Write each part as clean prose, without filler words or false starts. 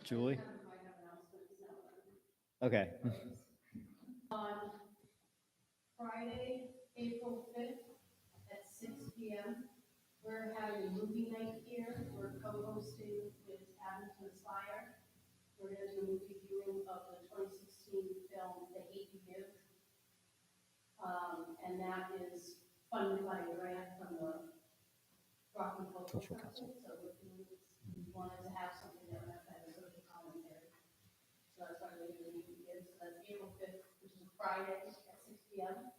Julie? Okay. On Friday, April 5th at 6 p.m., we're having a movie night here. We're co-hosting with Abington Aspire. We're going to do a movie viewing of the 2016 film The Hate You Give. And that is funded by a grant from the Rocky Cultural Council. So we wanted to have something that would have a social commentary. So that's why we're doing The Hate You Give. So that's April 5th, which is Friday at 6 p.m.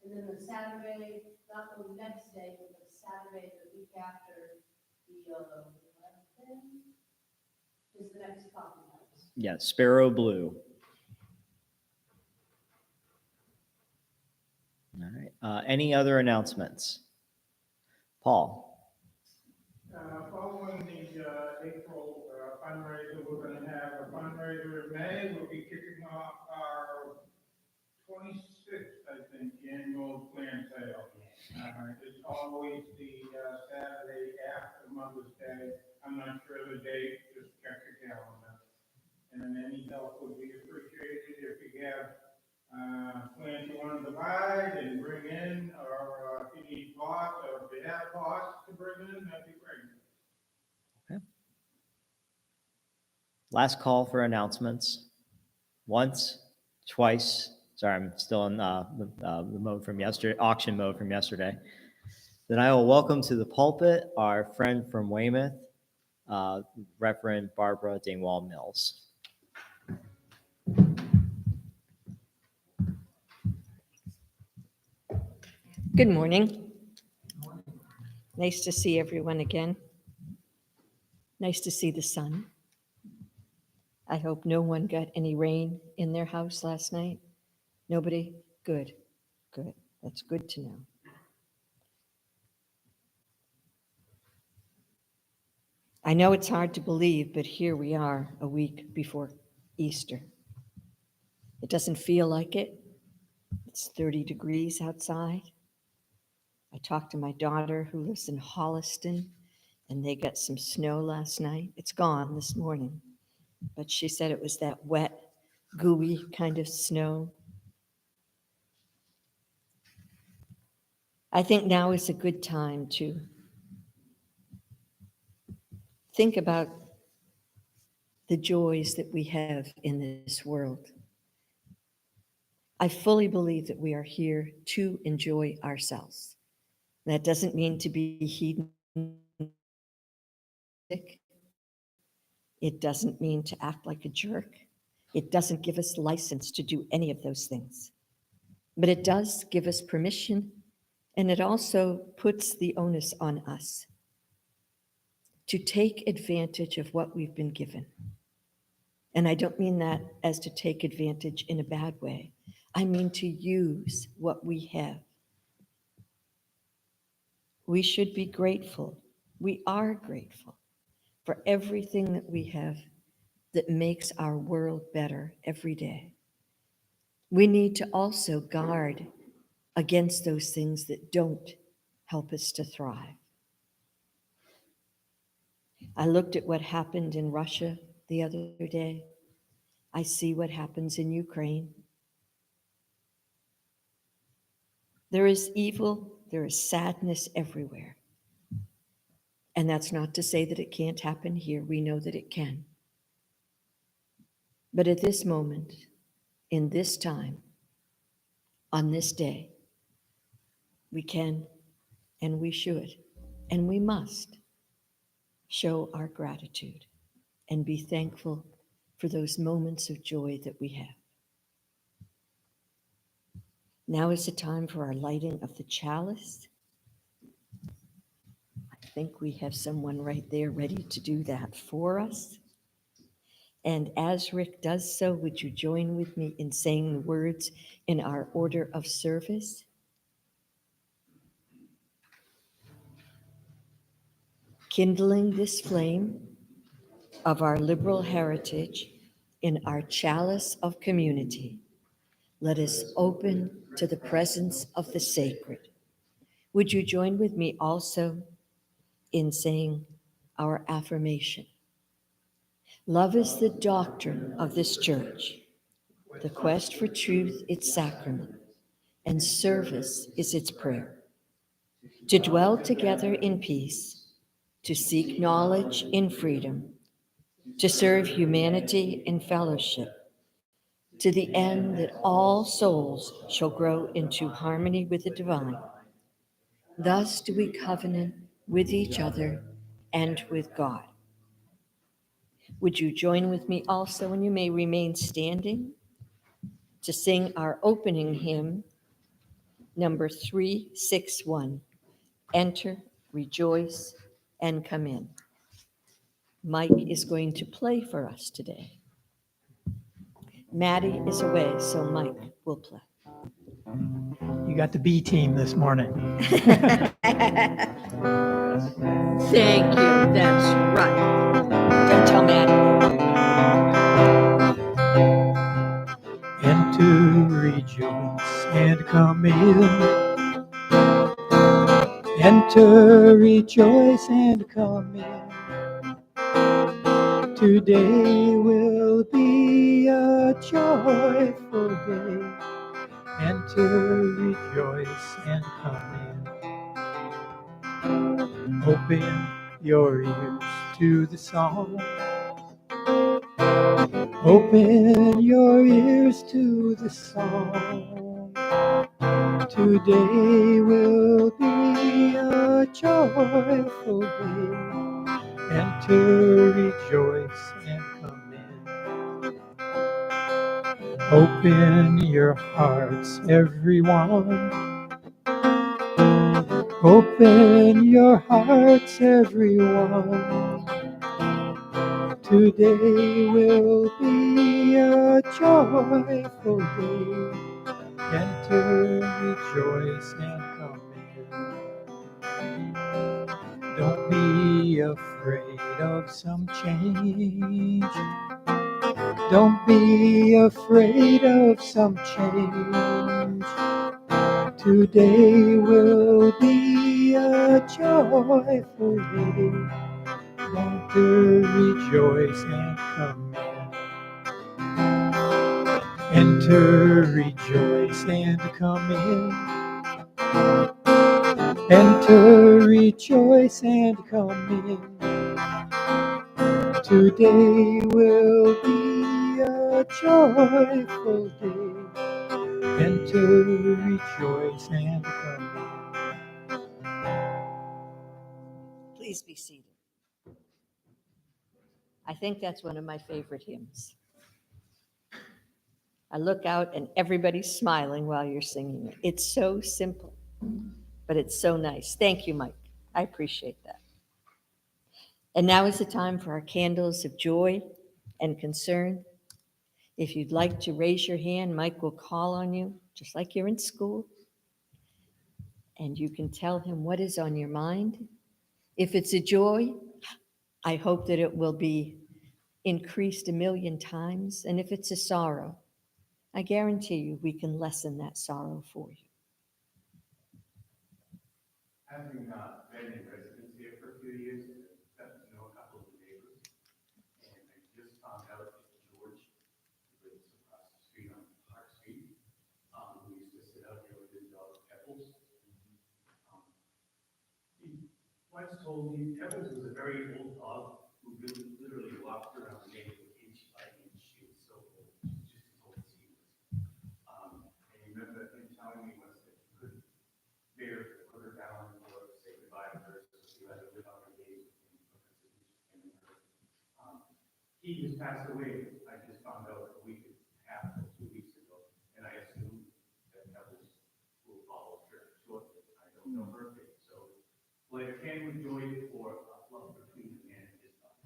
And then the Saturday, not the next day, but the Saturday, the week after, the 11th, is the next coffee house. Yeah, Sparrow Blue. All right. Any other announcements? Paul? Following the April fundraiser, we're going to have a fundraiser in May. We'll be kicking off our 26th, I think, annual clearance sale. It's always the Saturday after Mother's Day. I'm not sure the date, just check your calendar. And any help would be appreciated if you have plans you want to divide and bring in, or if you need pots, or if you have pots to bring in, that'd be great. Last call for announcements. Once, twice. Sorry, I'm still in the mode from yesterday, auction mode from yesterday. Then I will welcome to the pulpit our friend from Weymouth, Reverend Barbara Dingwall Mills. Good morning. Nice to see everyone again. Nice to see the sun. I hope no one got any rain in their house last night. Nobody? Good, good. That's good to know. I know it's hard to believe, but here we are a week before Easter. It doesn't feel like it. It's 30 degrees outside. I talked to my daughter who lives in Holliston, and they got some snow last night. It's gone this morning, but she said it was that wet, gooey kind of snow. I think now is a good time to think about the joys that we have in this world. I fully believe that we are here to enjoy ourselves. That doesn't mean to be hedonistic. It doesn't mean to act like a jerk. It doesn't give us license to do any of those things. But it does give us permission, and it also puts the onus on us to take advantage of what we've been given. And I don't mean that as to take advantage in a bad way. I mean to use what we have. We should be grateful. We are grateful for everything that we have that makes our world better every day. We need to also guard against those things that don't help us to thrive. I looked at what happened in Russia the other day. I see what happens in Ukraine. There is evil, there is sadness everywhere. And that's not to say that it can't happen here. We know that it can. But at this moment, in this time, on this day, we can and we should and we must show our gratitude and be thankful for those moments of joy that we have. Now is the time for our lighting of the chalice. I think we have someone right there ready to do that for us. And as Rick does so, would you join with me in saying the words in our order of service? Kindling this flame of our liberal heritage in our chalice of community, let us open to the presence of the sacred. Would you join with me also in saying our affirmation? Love is the doctrine of this church, the quest for truth its sacrament, and service is its prayer. To dwell together in peace, to seek knowledge in freedom, to serve humanity in fellowship, to the end that all souls shall grow into harmony with the divine. Thus do we covenant with each other and with God. Would you join with me also, and you may remain standing, to sing our opening hymn, number 361, Enter, Rejoice, and Come In. Mike is going to play for us today. Maddie is away, so Mike will play. You got the B team this morning. Thank you, that's right. Don't tell Maddie. And to rejoice and come in. And to rejoice and come in. Today will be a joyful day. And to rejoice and come in. Open your ears to the song. Open your ears to the song. Today will be a joyful day, and to rejoice and come in. Open your hearts, everyone. Open your hearts, everyone. Today will be a joyful day, and to rejoice and come in. Don't be afraid of some change. Don't be afraid of some change. Today will be a joyful day. Want to rejoice and come in. Enter, rejoice and come in. Enter, rejoice and come in. Today will be a joyful day. Enter, rejoice and come Please be seated. I think that's one of my favorite hymns. I look out and everybody's smiling while you're singing it. It's so simple, but it's so nice. Thank you, Mike. I appreciate that. And now is the time for our candles of joy and concern. If you'd like to raise your hand, Mike will call on you, just like you're in school. And you can tell him what is on your mind. If it's a joy, I hope that it will be increased 1,000,000 times. And if it's a sorrow, I guarantee you we can lessen that sorrow for you. Having been in residence here for a few years, got to know a couple of the neighbors, and I just found out that George, who lives across the street on Park Street, who used to sit out here with his dog Pebbles. He once told me Pebbles was a very old dog who really literally walked around the neighborhood inch by inch. She was so old, just as old as he was. And I remember him telling me once that he couldn't bear to put her down or say goodbye to her, so she had to live out her days with him because it was just him and her. He just passed away. I just found out a week and a half or 2 weeks ago, and I assume that Pebbles will follow her shortly. I don't know her fate, so light a candle of joy for love between the man and his dog.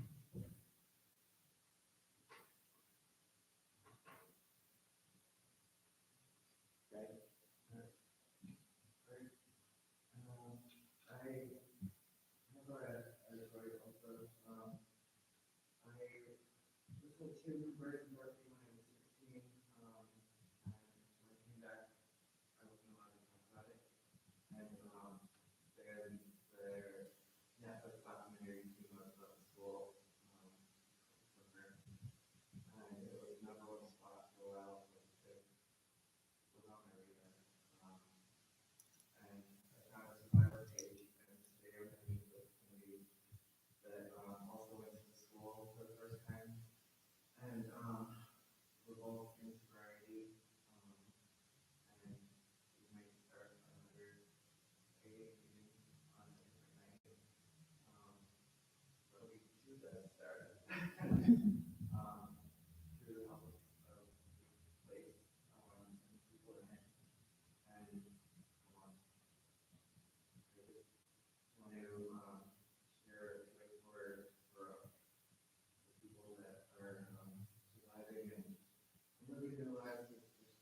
that started. Through the help of place, and people in it. And, I just want to, share a quick word for the people that are, surviving and living their lives with this.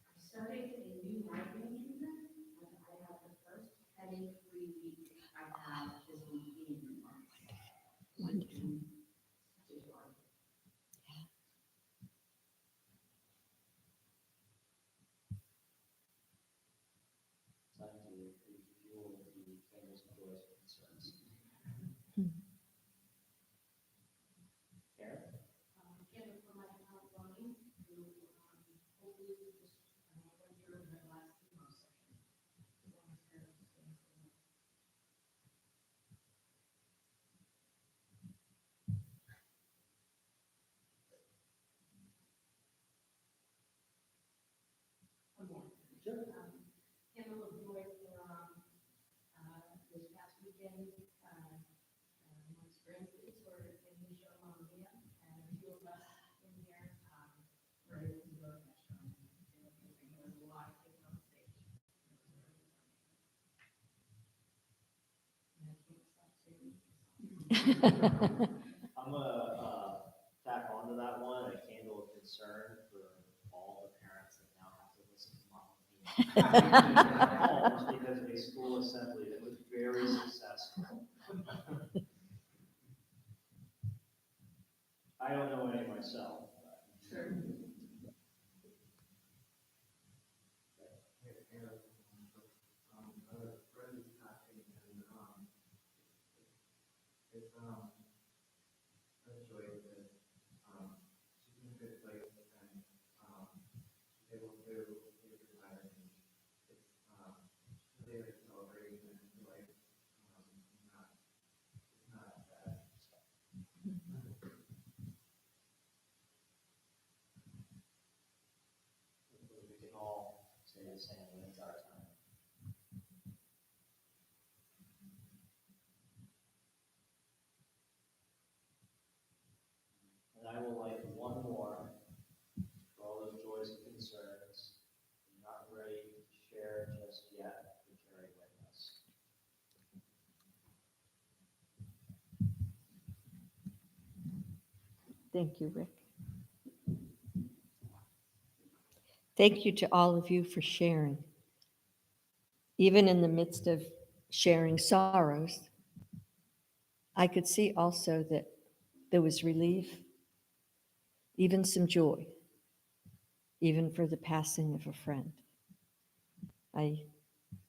I started a new migraine treatment, and I have the first headache-free week I've had this week in months. Wonderful. Such a joy. Time to refuel the candles and joys and concerns. Karen? Get it from my account running, and, hopefully we just, went through the last chemo session. As long as Karen stays in it. One more. Sure. Candle of joy for, this past weekend, my grandkids were in the show Mamma Mia, and a few of us in here, were able to go to that show. And it was amazing. There was a lot of kids on stage. It was really funny. And I can't stop singing. I'm gonna tack onto that one, a candle of concern for all the parents that now have to listen to Mamma Mia. Homes because of a school assembly that was very successful. I don't know any myself. But. It's, a joy that, she's in a good place and, she's able to live her life and it's, really like celebrating and like, it's not bad. Hopefully we can all say the same when it's our time. And I will light one more for all those joys and concerns. I'm not ready to share just yet to carry with us. Thank you, Rick. Thank you to all of you for sharing. Even in the midst of sharing sorrows, I could see also that there was relief, even some joy, even for the passing of a friend. I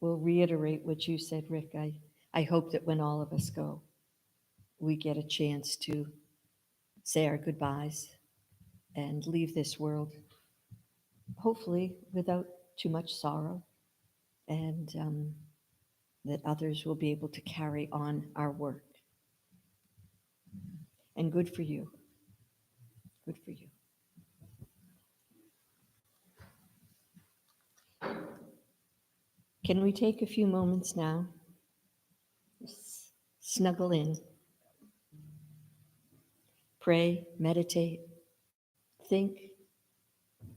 will reiterate what you said, Rick. I hope that when all of us go, we get a chance to say our goodbyes and leave this world, hopefully without too much sorrow, and that others will be able to carry on our work. And good for you. Good for you. Can we take a few moments now? Snuggle in. Pray, meditate, think,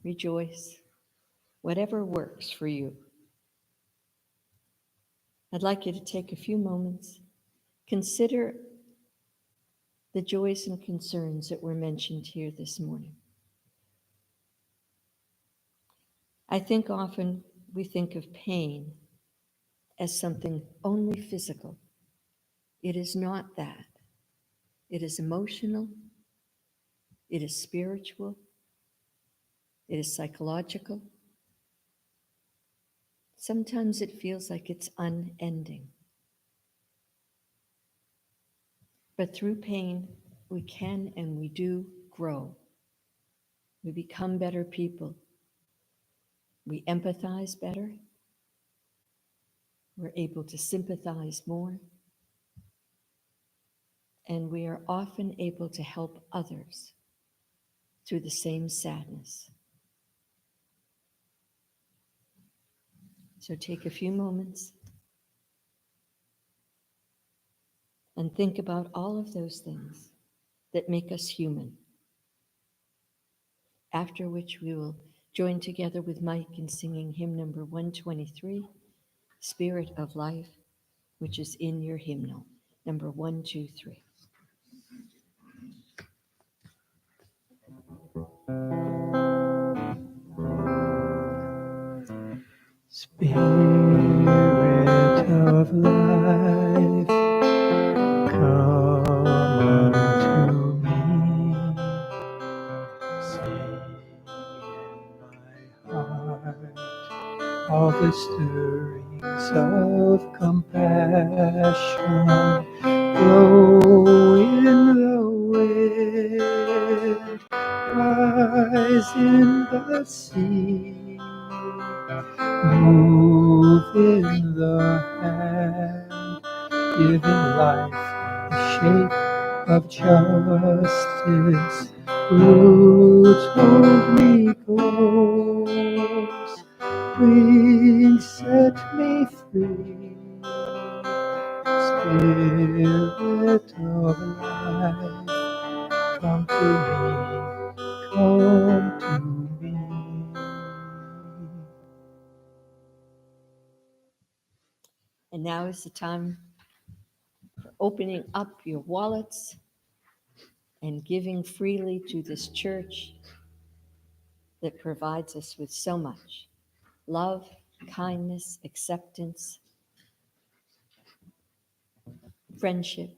rejoice, whatever works for you. I'd like you to take a few moments, consider the joys and concerns that were mentioned here this morning. I think often we think of pain as something only physical. It is not that. It is emotional. It is spiritual. It is psychological. Sometimes it feels like it's unending. But through pain, we can and we do grow. We become better people. We empathize better. We're able to sympathize more. And we are often able to help others through the same sadness. So take a few moments and think about all of those things that make us human. After which we will join together with Mike in singing hymn number 123, Spirit of Life, which is in your hymnal, number 123. Spirit of life, come unto me. See in my heart all the stirrings of compassion. Blow in the wind, rise in the sea. Move in the hand, giving life the shape of justice. Roots hold me close, wings set me free. Spirit of life, come to me, come to me. And now is the time for opening up your wallets and giving freely to this church that provides us with so much love, kindness, acceptance, friendship.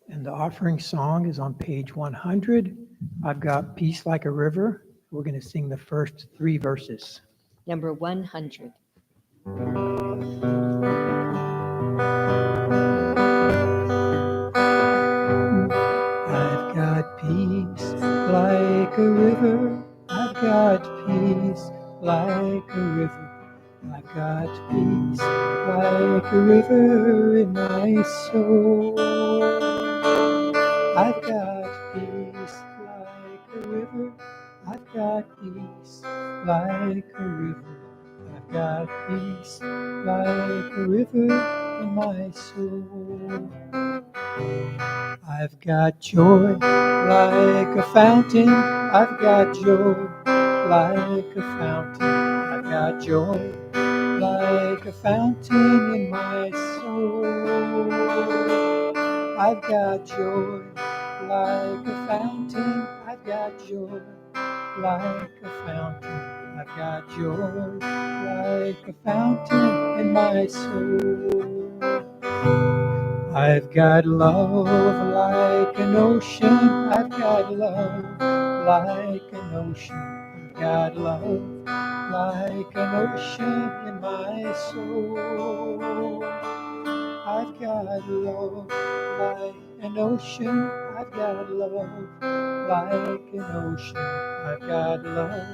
And the offering song is on page 100. I've got Peace Like a River. We're going to sing the first 3 verses. Number 100. I've got peace like a river. I've got peace like a river. I've got peace like a river in my soul. I've got peace like a river. I've got peace like a river. I've got peace like a river in my soul. I've got joy like a fountain. I've got joy like a fountain. I've got joy like a fountain in my soul. I've got joy like a fountain. I've got joy like a fountain. I've got joy like a fountain in my soul. I've got love like an ocean. I've got love like an ocean. I've got love like an ocean in my soul. I've got love like an ocean. I've got love like an ocean. I've got love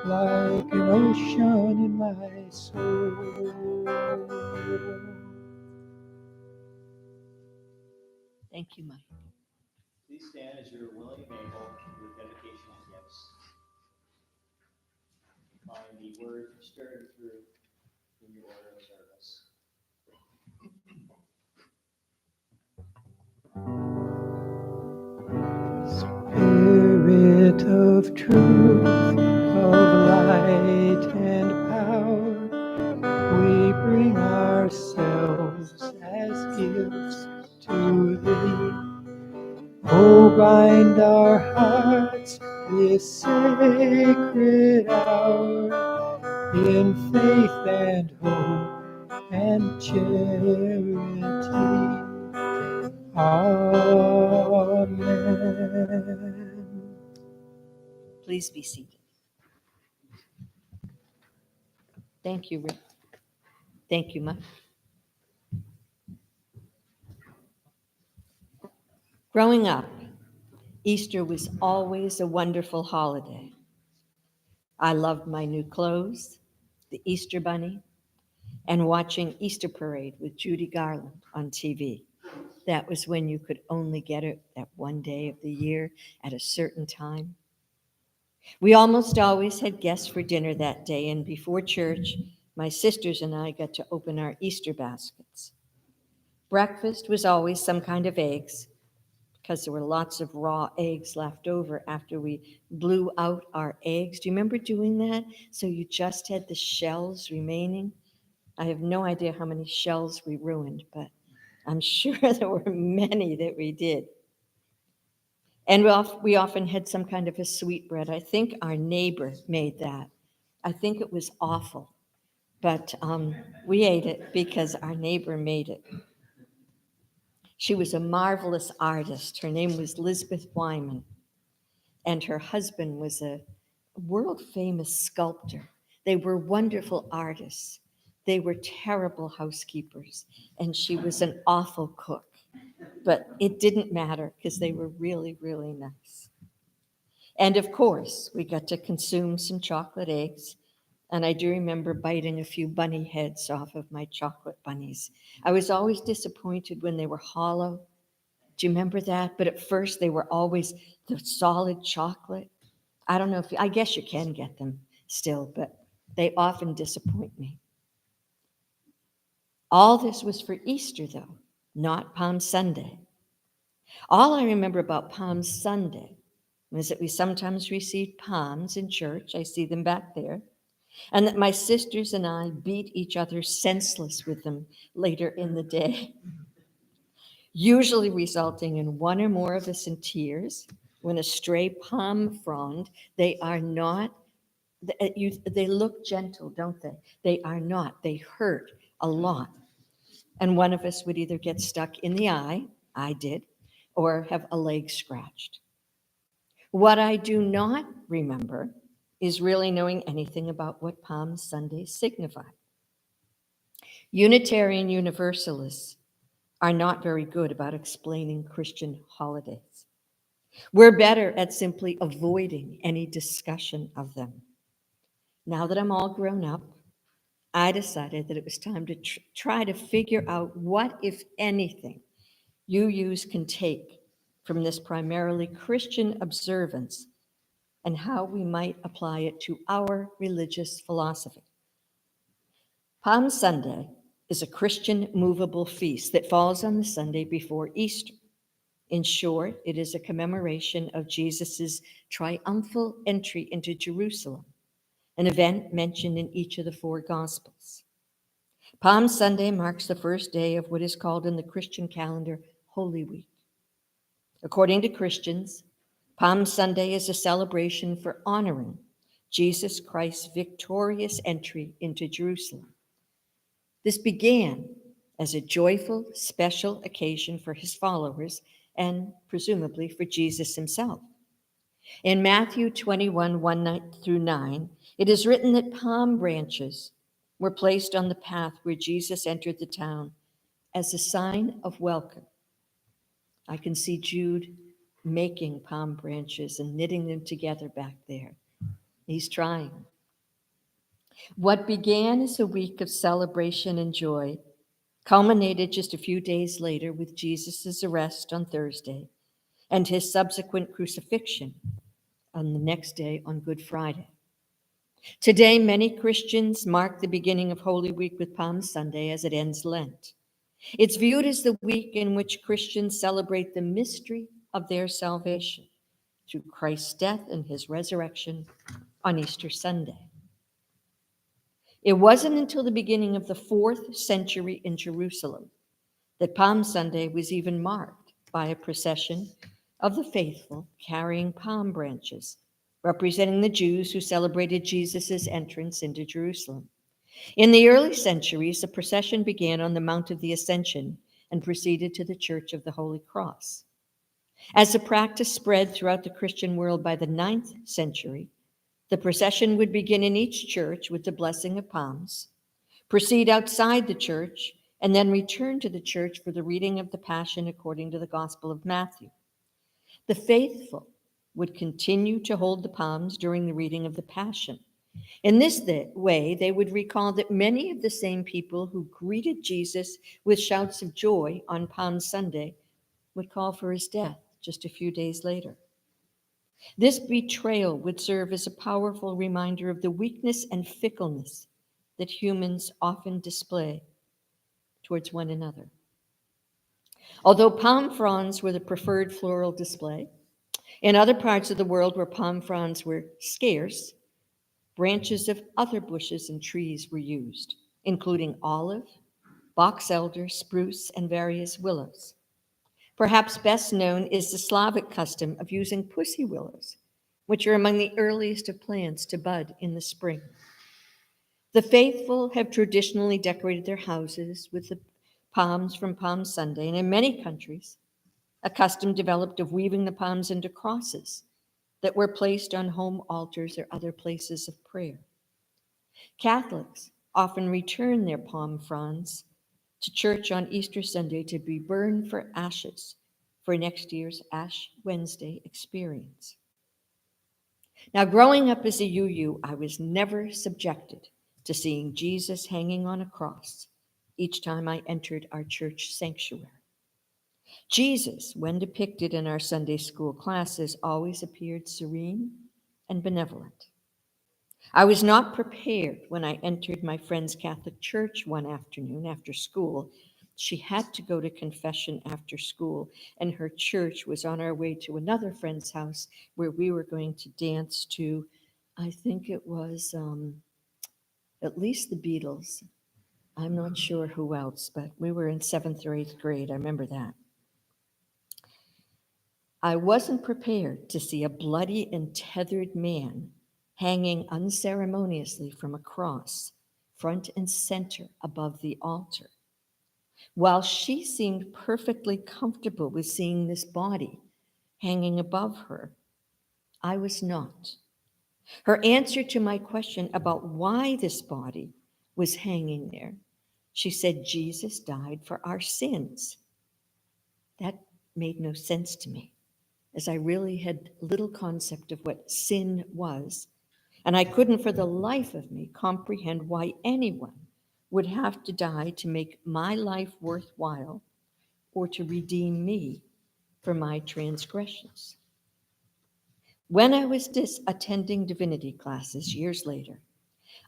like an ocean in my soul. Thank you, Mike. Please stand as you're willing and able with dedication and gifts. Find the word stirring through in your order of service. Spirit of truth, of light and power, we bring ourselves as gifts to Thee. Oh, bind our hearts this sacred hour in faith and hope and charity. Amen. Please be seated. Thank you, Rick. Thank you, Mike. Growing up, Easter was always a wonderful holiday. I loved my new clothes, the Easter bunny, and watching Easter Parade with Judy Garland on TV. That was when you could only get it that one day of the year at a certain time. We almost always had guests for dinner that day, and before church, my sisters and I got to open our Easter baskets. Breakfast was always some kind of eggs, because there were lots of raw eggs left over after we blew out our eggs. Do you remember doing that? So you just had the shells remaining. I have no idea how many shells we ruined, but I'm sure there were many that we did. And we often had some kind of a sweetbread. I think our neighbor made that. I think it was awful, but we ate it because our neighbor made it. She was a marvelous artist. Her name was Lisbeth Wyman, and her husband was a world-famous sculptor. They were wonderful artists. They were terrible housekeepers, and she was an awful cook. But it didn't matter because they were really, really nice. And of course, we got to consume some chocolate eggs. And I do remember biting a few bunny heads off of my chocolate bunnies. I was always disappointed when they were hollow. Do you remember that? But at first, they were always the solid chocolate. I don't know if, I guess you can get them still, but they often disappoint me. All this was for Easter, though, not Palm Sunday. All I remember about Palm Sunday was that we sometimes received palms in church. I see them back there. And that my sisters and I beat each other senseless with them later in the day, usually resulting in one or more of us in tears. When a stray palm frond, they are not, they look gentle, don't they? They are not. They hurt a lot. And one of us would either get stuck in the eye, I did, or have a leg scratched. What I do not remember is really knowing anything about what Palm Sunday signified. Unitarian Universalists are not very good about explaining Christian holidays. We're better at simply avoiding any discussion of them. Now that I'm all grown up, I decided that it was time to try to figure out what, if anything, UUs can take from this primarily Christian observance and how we might apply it to our religious philosophy. Palm Sunday is a Christian movable feast that falls on the Sunday before Easter. In short, it is a commemoration of Jesus's triumphal entry into Jerusalem, an event mentioned in each of the four Gospels. Palm Sunday marks the first day of what is called in the Christian calendar Holy Week. According to Christians, Palm Sunday is a celebration for honoring Jesus Christ's victorious entry into Jerusalem. This began as a joyful, special occasion for his followers and presumably for Jesus himself. In Matthew 21, 1-9, it is written that palm branches were placed on the path where Jesus entered the town as a sign of welcome. I can see Jude making palm branches and knitting them together back there. He's trying. What began as a week of celebration and joy culminated just a few days later with Jesus' arrest on Thursday and his subsequent crucifixion on the next day on Good Friday. Today, many Christians mark the beginning of Holy Week with Palm Sunday as it ends Lent. It's viewed as the week in which Christians celebrate the mystery of their salvation through Christ's death and his resurrection on Easter Sunday. It wasn't until the beginning of the 4th century in Jerusalem that Palm Sunday was even marked by a procession of the faithful carrying palm branches, representing the Jews who celebrated Jesus' entrance into Jerusalem. In the early centuries, the procession began on the Mount of the Ascension and proceeded to the Church of the Holy Cross. As the practice spread throughout the Christian world by the 9th century, the procession would begin in each church with the blessing of palms, proceed outside the church, and then return to the church for the reading of the Passion according to the Gospel of Matthew. The faithful would continue to hold the palms during the reading of the Passion. In this way, they would recall that many of the same people who greeted Jesus with shouts of joy on Palm Sunday would call for his death just a few days later. This betrayal would serve as a powerful reminder of the weakness and fickleness that humans often display towards one another. Although palm fronds were the preferred floral display, in other parts of the world where palm fronds were scarce, branches of other bushes and trees were used, including olive, box elder, spruce, and various willows. Perhaps best known is the Slavic custom of using pussy willows, which are among the earliest of plants to bud in the spring. The faithful have traditionally decorated their houses with the palms from Palm Sunday, and in many countries, a custom developed of weaving the palms into crosses that were placed on home altars or other places of prayer. Catholics often return their palm fronds to church on Easter Sunday to be burned for ashes for next year's Ash Wednesday experience. Now, growing up as a UU, I was never subjected to seeing Jesus hanging on a cross each time I entered our church sanctuary. Jesus, when depicted in our Sunday school classes, always appeared serene and benevolent. I was not prepared when I entered my friend's Catholic church one afternoon after school. She had to go to confession after school, and her church was on our way to another friend's house where we were going to dance to, I think it was at least the Beatles. I'm not sure who else, but we were in 7th or 8th grade. I remember that. I wasn't prepared to see a bloody and tethered man hanging unceremoniously from a cross, front and center above the altar. While she seemed perfectly comfortable with seeing this body hanging above her, I was not. Her answer to my question about why this body was hanging there, she said, Jesus died for our sins. That made no sense to me, as I really had little concept of what sin was, and I couldn't for the life of me comprehend why anyone would have to die to make my life worthwhile or to redeem me for my transgressions. When I was attending divinity classes years later,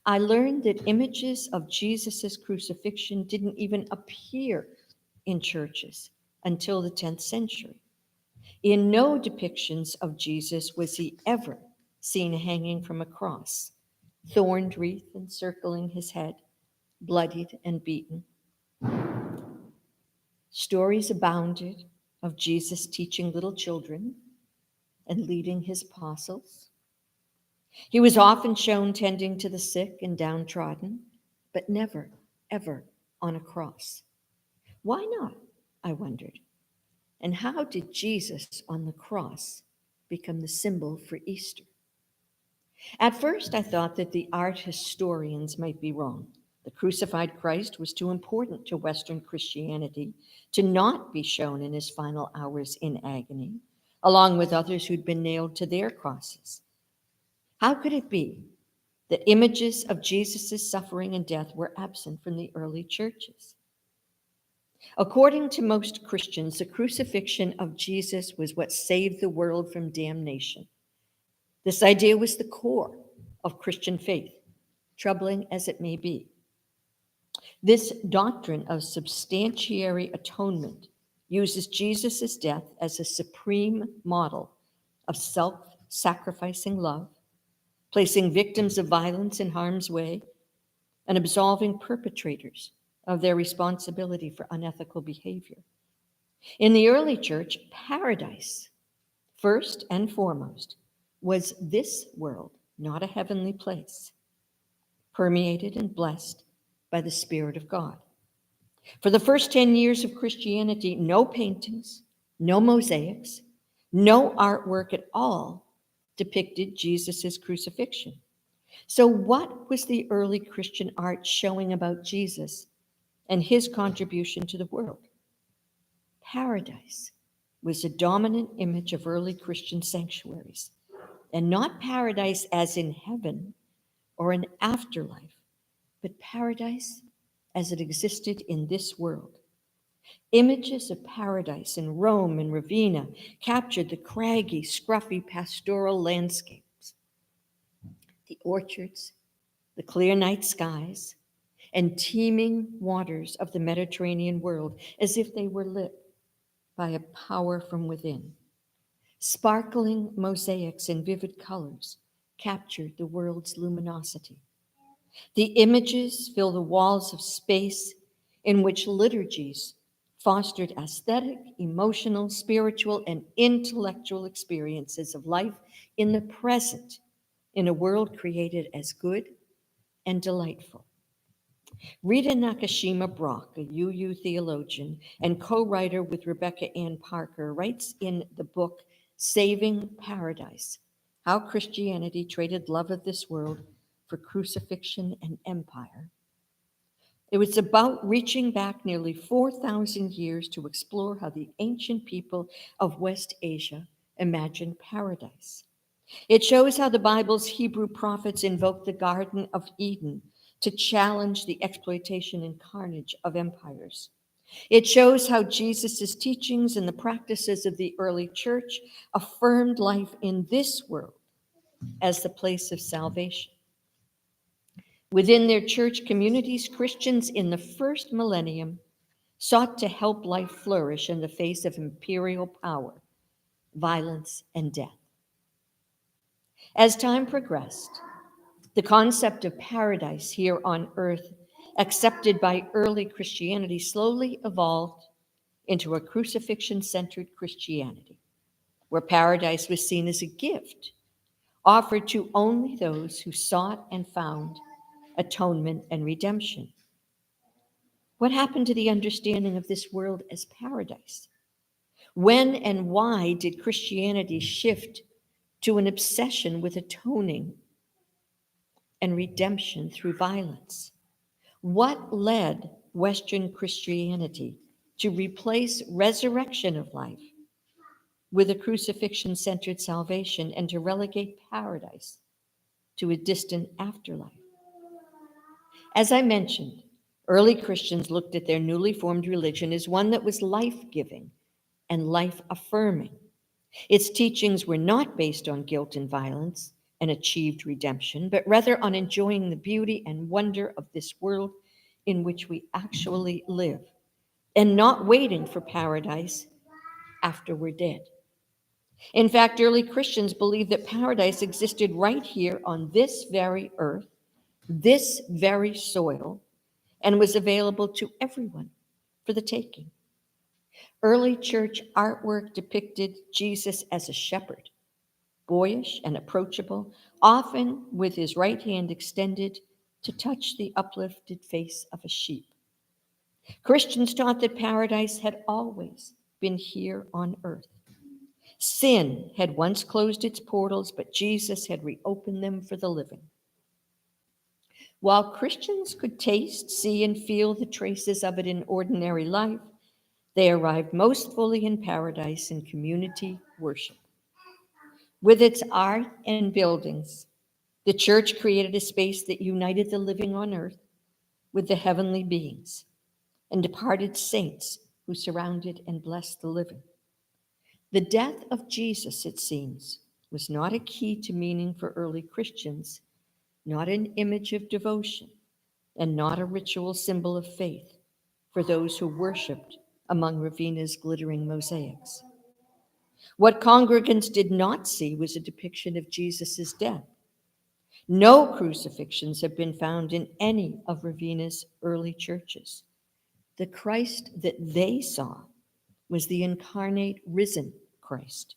I learned that images of Jesus' crucifixion didn't even appear in churches until the 10th century. In no depictions of Jesus was he ever seen hanging from a cross, thorned wreath encircling his head, bloodied and beaten. Stories abounded of Jesus teaching little children and leading his apostles. He was often shown tending to the sick and downtrodden, but never, ever on a cross. Why not? I wondered. And how did Jesus on the cross become the symbol for Easter? At first, I thought that the art historians might be wrong. The crucified Christ was too important to Western Christianity to not be shown in his final hours in agony, along with others who'd been nailed to their crosses. How could it be that images of Jesus' suffering and death were absent from the early churches? According to most Christians, the crucifixion of Jesus was what saved the world from damnation. This idea was the core of Christian faith, troubling as it may be. This doctrine of substantiary atonement uses Jesus' death as a supreme model of self-sacrificing love, placing victims of violence in harm's way, and absolving perpetrators of their responsibility for unethical behavior. In the early church, paradise, first and foremost, was this world, not a heavenly place, permeated and blessed by the Spirit of God. For the first 10 years of Christianity, no paintings, no mosaics, no artwork at all depicted Jesus' crucifixion. So what was the early Christian art showing about Jesus and his contribution to the world? Paradise was a dominant image of early Christian sanctuaries, and not paradise as in heaven or an afterlife, but paradise as it existed in this world. Images of paradise in Rome and Ravenna captured the craggy, scruffy pastoral landscapes, the orchards, the clear night skies, and teeming waters of the Mediterranean world as if they were lit by a power from within. Sparkling mosaics in vivid colors captured the world's luminosity. The images fill the walls of space in which liturgies fostered aesthetic, emotional, spiritual, and intellectual experiences of life in the present in a world created as good and delightful. Rita Nakashima Brock, a UU theologian and co-writer with Rebecca Ann Parker, writes in the book Saving Paradise, How Christianity Traded Love of This World for Crucifixion and Empire. It was about reaching back nearly 4,000 years to explore how the ancient people of West Asia imagined paradise. It shows how the Bible's Hebrew prophets invoked the Garden of Eden to challenge the exploitation and carnage of empires. It shows how Jesus' teachings and the practices of the early church affirmed life in this world as the place of salvation. Within their church communities, Christians in the first millennium sought to help life flourish in the face of imperial power, violence, and death. As time progressed, the concept of paradise here on earth, accepted by early Christianity, slowly evolved into a crucifixion-centered Christianity, where paradise was seen as a gift offered to only those who sought and found atonement and redemption. What happened to the understanding of this world as paradise? When and why did Christianity shift to an obsession with atoning and redemption through violence? What led Western Christianity to replace resurrection of life with a crucifixion-centered salvation and to relegate paradise to a distant afterlife? As I mentioned, early Christians looked at their newly formed religion as one that was life-giving and life-affirming. Its teachings were not based on guilt and violence and achieved redemption, but rather on enjoying the beauty and wonder of this world in which we actually live, and not waiting for paradise after we're dead. In fact, early Christians believed that paradise existed right here on this very earth, this very soil, and was available to everyone for the taking. Early church artwork depicted Jesus as a shepherd, boyish and approachable, often with his right hand extended to touch the uplifted face of a sheep. Christians taught that paradise had always been here on earth. Sin had once closed its portals, but Jesus had reopened them for the living. While Christians could taste, see, and feel the traces of it in ordinary life, they arrived most fully in paradise in community worship. With its art and buildings, the church created a space that united the living on earth with the heavenly beings and departed saints who surrounded and blessed the living. The death of Jesus, it seems, was not a key to meaning for early Christians, not an image of devotion, and not a ritual symbol of faith for those who worshiped among Ravenna's glittering mosaics. What congregants did not see was a depiction of Jesus' death. No crucifixions have been found in any of Ravenna's early churches. The Christ that they saw was the incarnate risen Christ,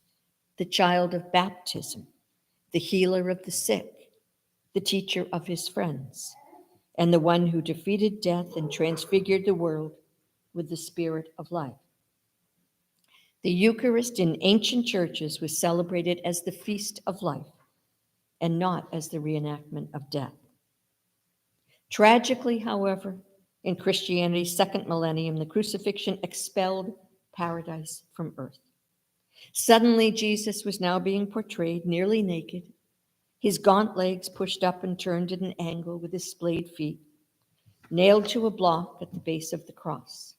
the child of baptism, the healer of the sick, the teacher of his friends, and the one who defeated death and transfigured the world with the spirit of life. The Eucharist in ancient churches was celebrated as the feast of life and not as the reenactment of death. Tragically, however, in Christianity's second millennium, the crucifixion expelled paradise from earth. Suddenly, Jesus was now being portrayed nearly naked, his gaunt legs pushed up and turned at an angle with his splayed feet, nailed to a block at the base of the cross.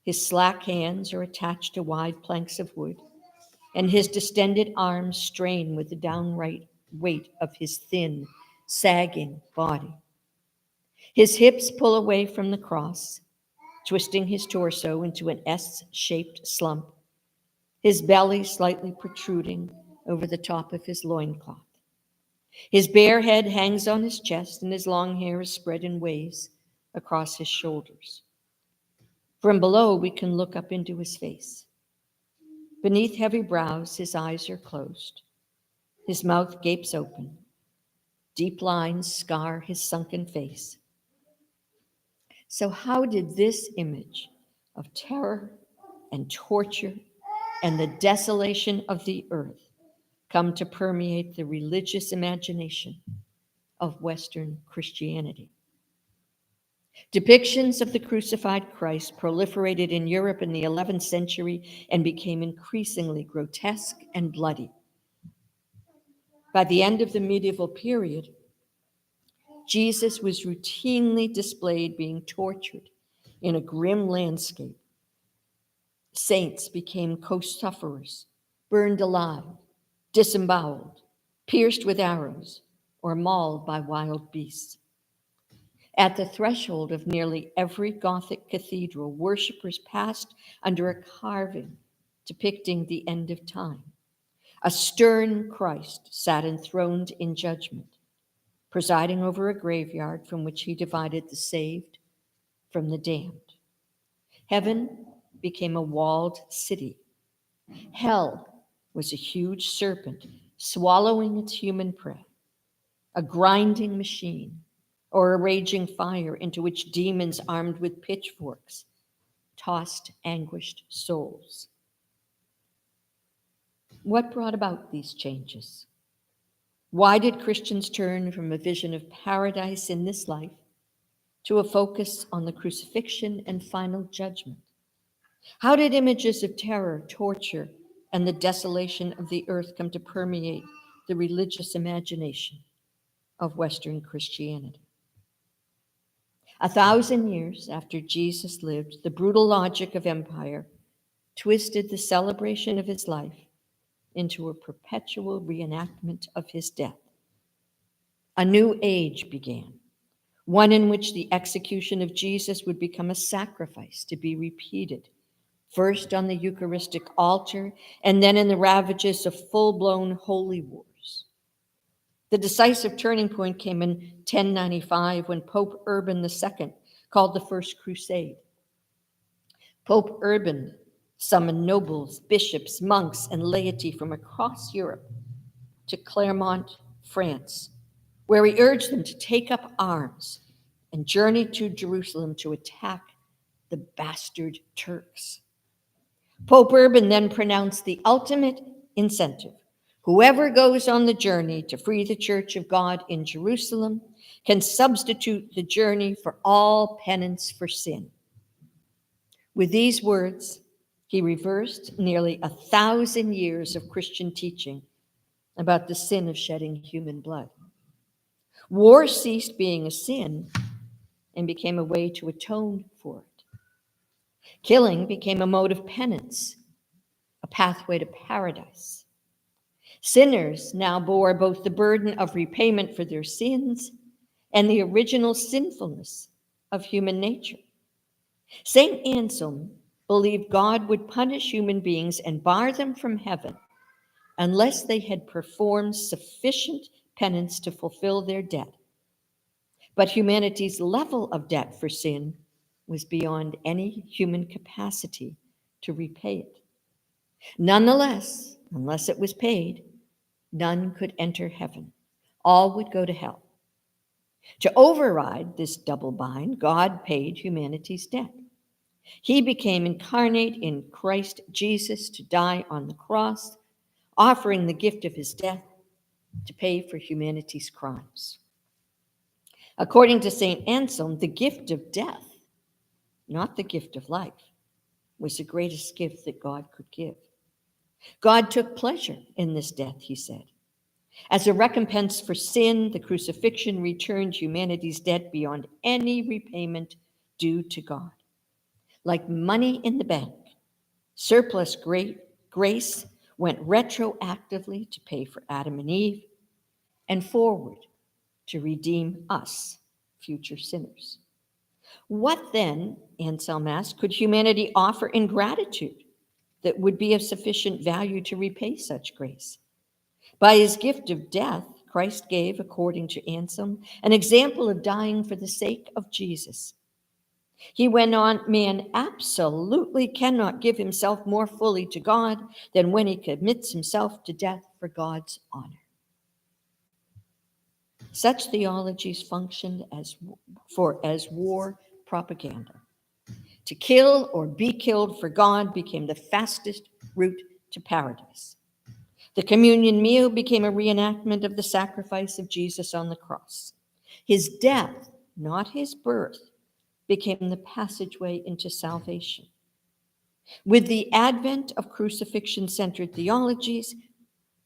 His slack hands are attached to wide planks of wood, and his distended arms strain with the downright weight of his thin, sagging body. His hips pull away from the cross, twisting his torso into an S-shaped slump, his belly slightly protruding over the top of his loincloth. His bare head hangs on his chest, and his long hair is spread in waves across his shoulders. From below, we can look up into his face. Beneath heavy brows, his eyes are closed. His mouth gapes open. Deep lines scar his sunken face. So how did this image of terror and torture and the desolation of the earth come to permeate the religious imagination of Western Christianity? Depictions of the crucified Christ proliferated in Europe in the 11th century and became increasingly grotesque and bloody. By the end of the medieval period, Jesus was routinely displayed being tortured in a grim landscape. Saints became co-sufferers, burned alive, disemboweled, pierced with arrows, or mauled by wild beasts. At the threshold of nearly every Gothic cathedral, worshippers passed under a carving depicting the end of time. A stern Christ sat enthroned in judgment, presiding over a graveyard from which he divided the saved from the damned. Heaven became a walled city. Hell was a huge serpent swallowing its human prey, a grinding machine, or a raging fire into which demons armed with pitchforks tossed anguished souls. What brought about these changes? Why did Christians turn from a vision of paradise in this life to a focus on the crucifixion and final judgment? How did images of terror, torture, and the desolation of the earth come to permeate the religious imagination of Western Christianity? 1,000 years after Jesus lived, the brutal logic of empire twisted the celebration of his life into a perpetual reenactment of his death. A new age began, one in which the execution of Jesus would become a sacrifice to be repeated, first on the Eucharistic altar and then in the ravages of full-blown holy wars. The decisive turning point came in 1095 when Pope Urban II called the First Crusade. Pope Urban summoned nobles, bishops, monks, and laity from across Europe to Clermont, France, where he urged them to take up arms and journey to Jerusalem to attack the bastard Turks. Pope Urban then pronounced the ultimate incentive: whoever goes on the journey to free the Church of God in Jerusalem can substitute the journey for all penance for sin. With these words, he reversed nearly 1,000 years of Christian teaching about the sin of shedding human blood. War ceased being a sin and became a way to atone for it. Killing became a mode of penance, a pathway to paradise. Sinners now bore both the burden of repayment for their sins and the original sinfulness of human nature. St. Anselm believed God would punish human beings and bar them from heaven unless they had performed sufficient penance to fulfill their debt. But humanity's level of debt for sin was beyond any human capacity to repay it. Nonetheless, unless it was paid, none could enter heaven. All would go to hell. To override this double bind, God paid humanity's debt. He became incarnate in Christ Jesus to die on the cross, offering the gift of his death to pay for humanity's crimes. According to St. Anselm, the gift of death, not the gift of life, was the greatest gift that God could give. God took pleasure in this death, he said. As a recompense for sin, the crucifixion returned humanity's debt beyond any repayment due to God. like money in the bank. Surplus grace went retroactively to pay for Adam and Eve and forward to redeem us, future sinners. What then, Anselm asked, could humanity offer in gratitude that would be of sufficient value to repay such grace? By his gift of death, Christ gave, according to Anselm, an example of dying for the sake of Jesus. He went on, man absolutely cannot give himself more fully to God than when he commits himself to death for God's honor. Such theologies functioned as war propaganda. To kill or be killed for God became the fastest route to paradise. The communion meal became a reenactment of the sacrifice of Jesus on the cross. His death, not his birth, became the passageway into salvation. With the advent of crucifixion-centered theologies,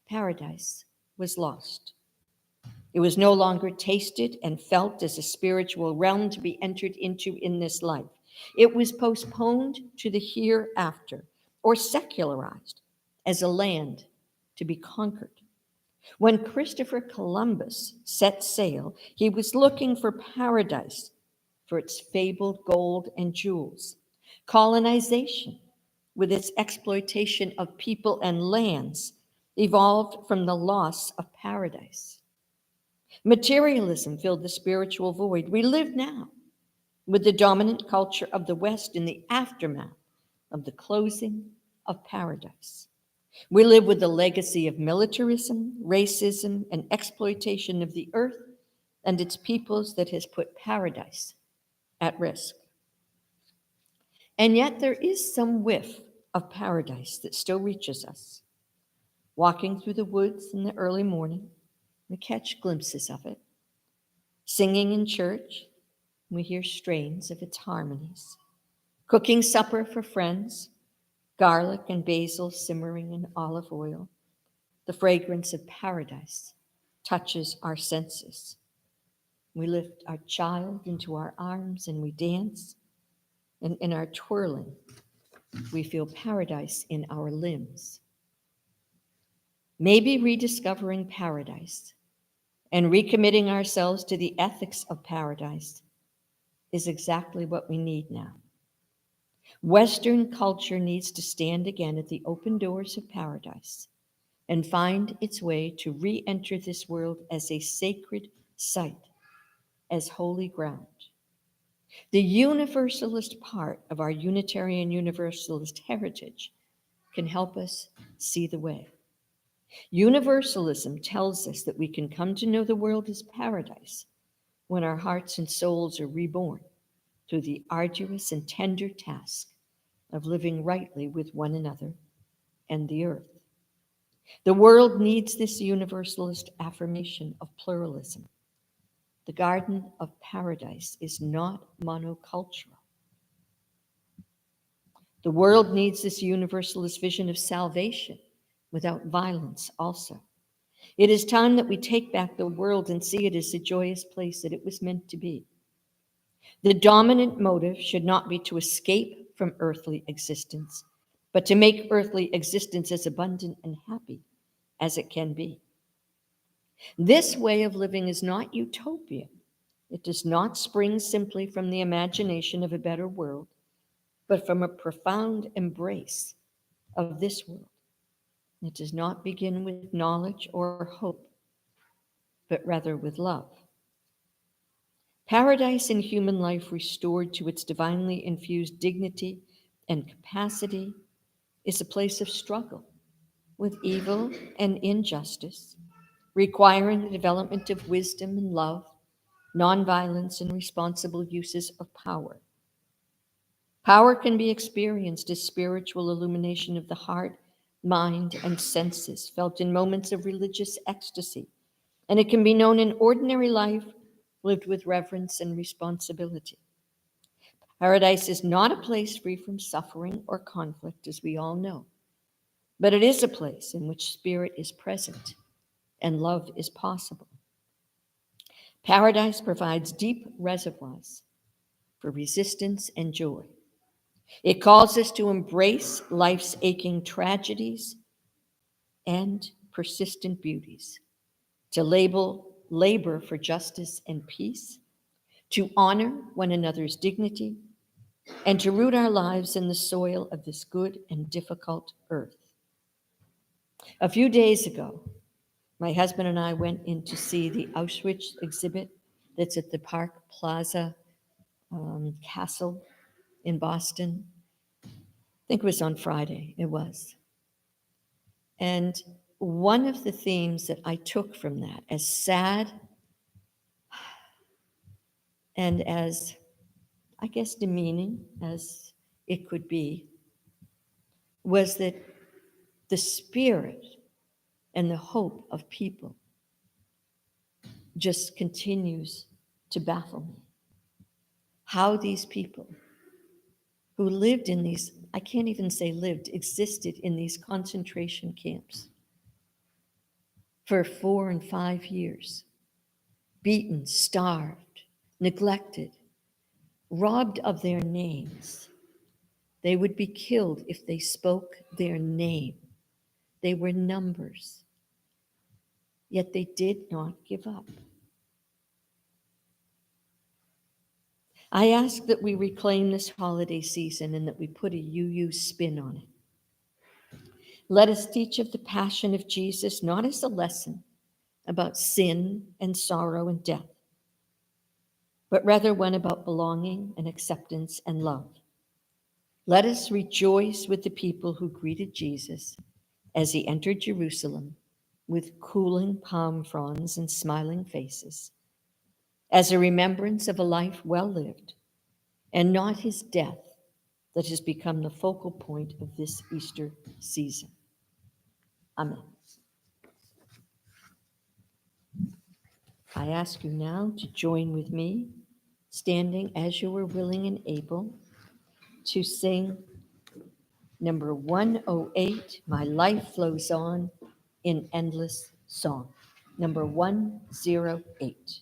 paradise was lost. It was no longer tasted and felt as a spiritual realm to be entered into in this life. It was postponed to the hereafter, or secularized as a land to be conquered. When Christopher Columbus set sail, he was looking for paradise, for its fabled gold and jewels. Colonization, with its exploitation of people and lands, evolved from the loss of paradise. Materialism filled the spiritual void we live now, with the dominant culture of the West in the aftermath of the closing of paradise. We live with the legacy of militarism, racism, and exploitation of the earth and its peoples that has put paradise at risk. And yet there is some whiff of paradise that still reaches us. Walking through the woods in the early morning, we catch glimpses of it. Singing in church, we hear strains of its harmonies. Cooking supper for friends, garlic and basil simmering in olive oil, the fragrance of paradise touches our senses. We lift our child into our arms and we dance, and in our twirling, we feel paradise in our limbs. Maybe rediscovering paradise and recommitting ourselves to the ethics of paradise is exactly what we need now. Western culture needs to stand again at the open doors of paradise and find its way to re-enter this world as a sacred site, as holy ground. The universalist part of our Unitarian Universalist heritage can help us see the way. Universalism tells us that we can come to know the world as paradise when our hearts and souls are reborn through the arduous and tender task of living rightly with one another and the earth. The world needs this universalist affirmation of pluralism. The Garden of Paradise is not monocultural. The world needs this universalist vision of salvation without violence also. It is time that we take back the world and see it as the joyous place that it was meant to be. The dominant motive should not be to escape from earthly existence, but to make earthly existence as abundant and happy as it can be. This way of living is not utopian. It does not spring simply from the imagination of a better world, but from a profound embrace of this world. It does not begin with knowledge or hope, but rather with love. Paradise in human life restored to its divinely infused dignity and capacity is a place of struggle with evil and injustice, requiring the development of wisdom and love, nonviolence, and responsible uses of power. Power can be experienced as spiritual illumination of the heart, mind, and senses, felt in moments of religious ecstasy, and it can be known in ordinary life, lived with reverence and responsibility. Paradise is not a place free from suffering or conflict, as we all know, but it is a place in which spirit is present and love is possible. Paradise provides deep reservoirs for resistance and joy. It calls us to embrace life's aching tragedies and persistent beauties, to labor for justice and peace, to honor one another's dignity, and to root our lives in the soil of this good and difficult earth. A few days ago, my husband and I went in to see the Auschwitz exhibit that's at the Park Plaza Castle in Boston. I think it was on Friday, it was. And one of the themes that I took from that, as sad and as, I guess, demeaning as it could be, was that the spirit and the hope of people just continues to baffle me. How these people who lived in these, I can't even say lived, existed in these concentration camps for 4 and 5 years, beaten, starved, neglected, robbed of their names. They would be killed if they spoke their name. They were numbers. Yet they did not give up. I ask that we reclaim this holiday season and that we put a UU spin on it. Let us teach of the passion of Jesus, not as a lesson about sin and sorrow and death, but rather one about belonging and acceptance and love. Let us rejoice with the people who greeted Jesus as he entered Jerusalem with cooling palm fronds and smiling faces, as a remembrance of a life well lived, and not his death that has become the focal point of this Easter season. Amen. I ask you now to join with me, standing as you are willing and able, to sing number 108, My Life Flows On in Endless Song. Number 108.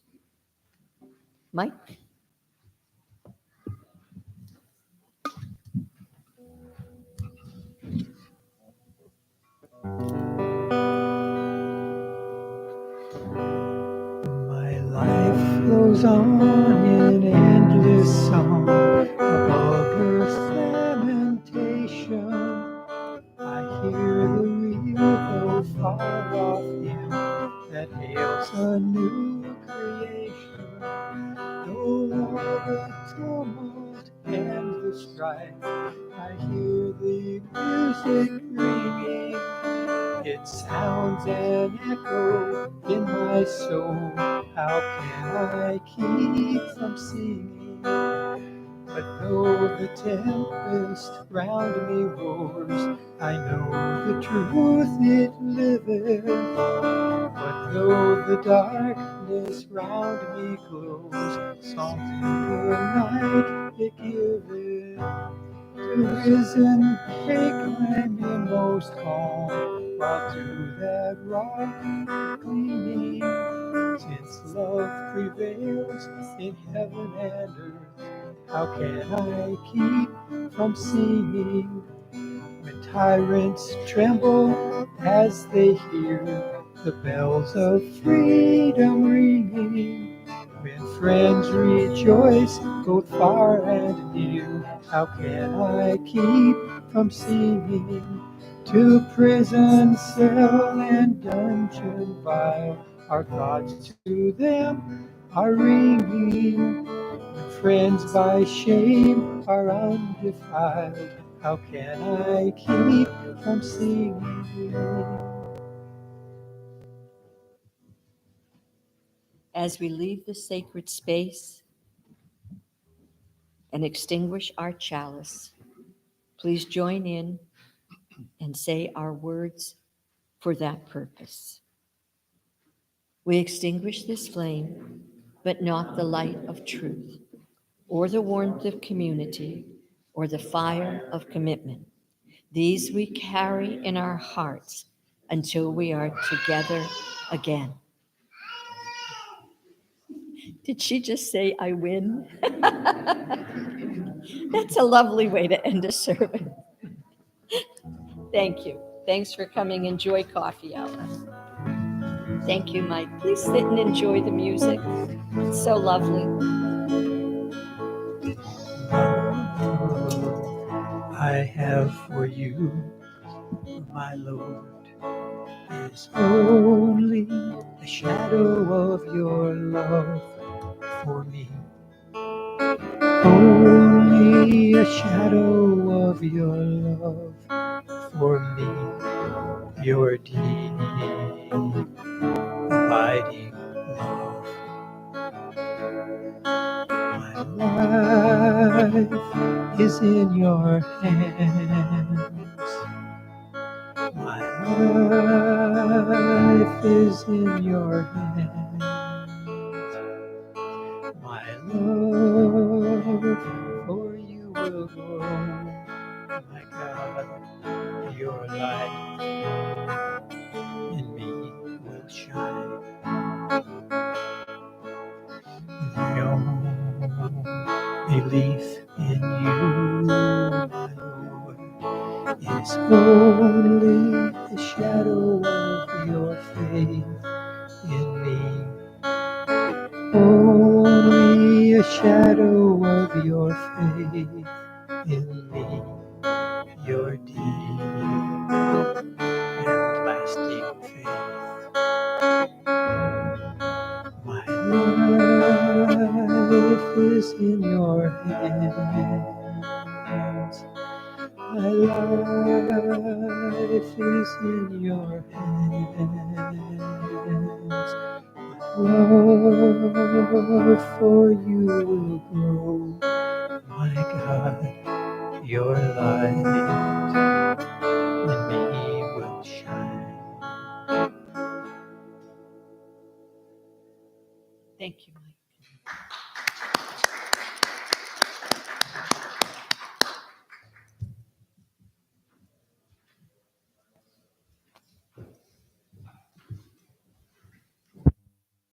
Mike? My life flows on in endless song above earth's lamentation. I hear the real though far off hymn that hails a new creation. Though all the tumult and the strife, I hear the music ringing. It sounds an echo in my soul. How can I keep from singing? But though the tempest round me roars, I know the truth it liveth. But though the darkness round me glows, songs in the night it giveth. To risen break my inmost calm, while to that rock clinging, since love prevails in heaven and earth, how can I keep from singing? When tyrants tremble as they hear the bells of freedom ringing, when friends rejoice both far and near, how can I keep from singing? To prison cell and dungeon vile, our thoughts to them are ringing. When friends by shame are undefiled, how can I keep from singing? As we leave the sacred space and extinguish our chalice, please join in and say our words for that purpose. We extinguish this flame, but not the light of truth, or the warmth of community, or the fire of commitment. These we carry in our hearts until we are together again. Did she just say, I win? That's a lovely way to end a service. Thank you. Thanks for coming. Enjoy coffee hour. Thank you, Mike. Please sit and enjoy the music. It's so lovely. I have for you, my Lord, is only a shadow of your love for me. Only a shadow of your love for me. Your deep, abiding love. My life is in your hands. My life is in your hands. My love for you will grow. My God, your light in me will shine. No belief in you, my Lord, is only a shadow of your faith in me. Only a shadow of your faith in me. Your deep and lasting faith. My life is in your hands. My life is in your hands. Love for you will grow. My God, your light in me will shine. Thank you, Mike.